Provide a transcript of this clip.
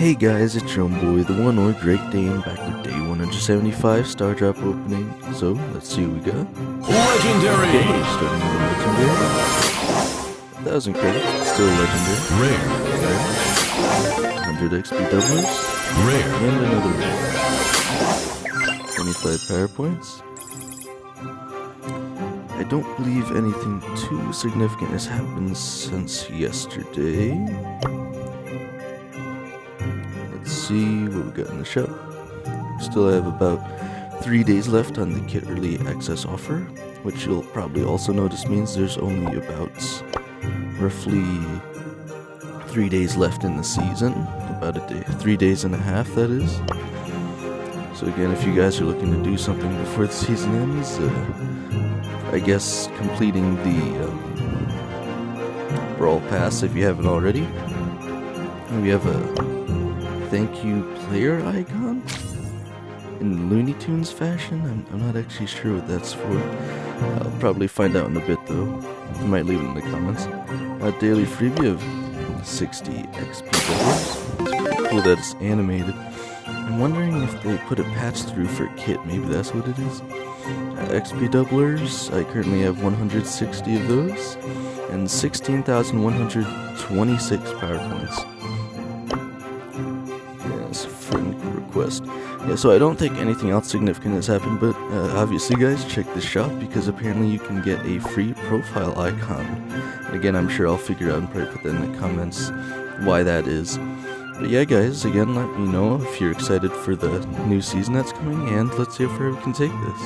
Hey guys, it's your own boy, the one or Drake Dane, back with day 175 Star Drop opening. So, let's see what we got. Legendary! Okay, starting with a legendary. 1,000 credits, still legendary. Rare. 100 XP doublers. Rare. And another rare. 25 power points. I don't believe anything too significant has happened since yesterday. Let's see what we got in the shop. Still have about 3 days left on the Kit Early Access offer, which you'll probably also notice means there's only about roughly 3 days left in the season. About a day, 3 days and a half, that is. So again, if you guys are looking to do something before the season ends, I guess completing the Brawl Pass if you haven't already. We have a thank you player icon in Looney Tunes fashion. I'm not actually sure what that's for. I'll probably find out in a bit though. I might leave it in the comments. A daily freebie of 60 XP dollars. It's pretty cool that it's animated. I'm wondering if they put a patch through for Kit. Maybe that's what it is. XP doublers. I currently have 160 of those and 16,126 power points. Yes, friend request. Yeah, so I don't think anything else significant has happened, but obviously guys, check the shop because apparently you can get a free profile icon. Again, I'm sure I'll figure out and probably put that in the comments why that is. But yeah guys, again, let me know if you're excited for the new season that's coming, and let's see how far we can take this.